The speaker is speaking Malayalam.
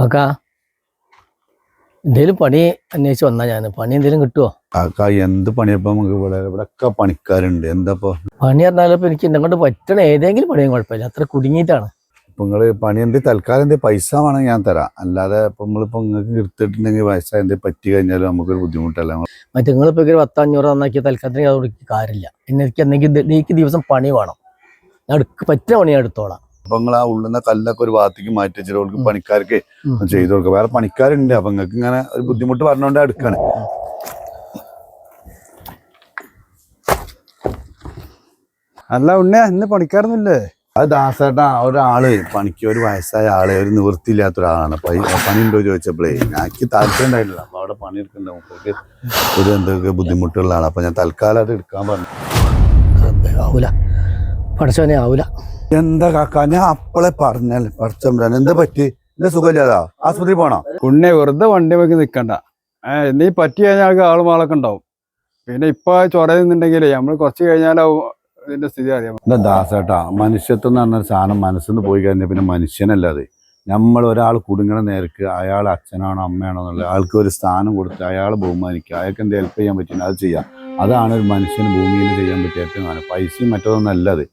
കാക്കാ എന്തേലും പണി അന്വേഷിച്ച് വന്നാ ഞാൻ പണി എന്തേലും കിട്ടുമോ? കാക്ക എന്ത് പണിയപ്പോ നമുക്ക് ഇവിടെയൊക്കെ പണിക്കാരുണ്ട്. എന്താപ്പോ പണി പറഞ്ഞാലിപ്പോ എനിക്ക് എന്നെ കൊണ്ട് പറ്റണ ഏതെങ്കിലും പണിയും കുഴപ്പമില്ല, അത്ര കുടുങ്ങിയിട്ടാണ്. ഇപ്പൊ നിങ്ങള് പണി തൽക്കാലം പൈസ വേണമെങ്കിൽ ഞാൻ തരാം. അല്ലാതെ ഇപ്പൊ നിങ്ങളിപ്പോ നിങ്ങൾക്ക് എടുത്തിട്ടുണ്ടെങ്കിൽ പൈസ പറ്റി കഴിഞ്ഞാലും നമുക്കൊരു ബുദ്ധിമുട്ടല്ല. മറ്റേ നിങ്ങളിപ്പോ ഒരു 10-500 നന്നാക്കിയ തൽക്കാലത്തിന് അതോട് കാര്യമില്ല. എനിക്ക് എന്തെങ്കിലും ദിവസം പണി വേണം. ഞാൻ പറ്റുന്ന പണി ഞാൻ എടുത്തോളാം. അപ്പൊ നിങ്ങൾ ആ ഉള്ളുന്ന കല്ലൊക്കെ ഒരു ഭാഗത്തേക്ക് മാറ്റി വെച്ചിട്ട് പണിക്കാർക്ക് ചെയ്തു കൊടുക്കുക. വേറെ പണിക്കാരുണ്ട്. അപ്പൊ നിങ്ങൾക്ക് ഇങ്ങനെ ഒരു ബുദ്ധിമുട്ട് പറഞ്ഞുകൊണ്ട് എടുക്കാണ്. അല്ല ഉണ്ണേ ഇന്ന് പണിക്കാരൊന്നുമില്ലേ? അത് ദാസേട്ടാ ഒരാള് പണിക്ക് ഒരു വയസ്സായ ആള് ഒരു നിവൃത്തിയില്ലാത്ത ഒരാളാണ്. പണി ഉണ്ടോ ചോദിച്ചപ്പോഴേ എനിക്ക് താല്പര്യം ഉണ്ടായിട്ടില്ല. അപ്പൊ അവിടെ പണിയെടുക്കണ്ട നമുക്ക് ഒരു എന്തൊക്കെ ബുദ്ധിമുട്ടുള്ളതാണ്. അപ്പൊ ഞാൻ തൽക്കാലം അത് എടുക്കാൻ പറഞ്ഞു. ആവൂല പഠിച്ചവനെ ആവൂല. എന്താ കാക്ക ഞാൻ അപ്പളെ പറഞ്ഞാൽ പഠിച്ചമ്പരാൻ എന്താ പറ്റി? എന്താ സുഖമില്ലാതാ? ആശുപത്രി പോണോ? ഉണ്ണെ വെറുതെ വണ്ടി വെക്കി നിക്കണ്ട. നീ പറ്റി കഴിഞ്ഞാൽ ആൾക്ക് ആളുമാളൊക്കെ ഉണ്ടാവും. പിന്നെ ഇപ്പൊ ചൊറയുന്നുണ്ടെങ്കിലേ നമ്മള് കുറച്ച് കഴിഞ്ഞാലാവും ഇതിന്റെ സ്ഥിതി അറിയാം. എന്താ ദാസേട്ടാ മനുഷ്യത്വം എന്ന് പറഞ്ഞ സാധനം മനസ്സിന്ന് പോയി കഴിഞ്ഞാൽ പിന്നെ മനുഷ്യനല്ലാതെ നമ്മൾ ഒരാൾ കുടുങ്ങണ നേരക്ക് അയാൾ അച്ഛനാണോ അമ്മയാണോ എന്നുള്ള ആൾക്ക് ഒരു സ്ഥാനം കൊടുത്ത് അയാളെ ബഹുമാനിക്കുക. അയാൾക്ക് എന്ത് ഹെൽപ്പ് ചെയ്യാൻ പറ്റുന്ന അത് ചെയ്യാം. അതാണ് ഒരു മനുഷ്യന് ഭൂമിയിൽ ചെയ്യാൻ പറ്റിയ ഏറ്റവും പൈസയും മറ്റൊന്നും അല്ലത്.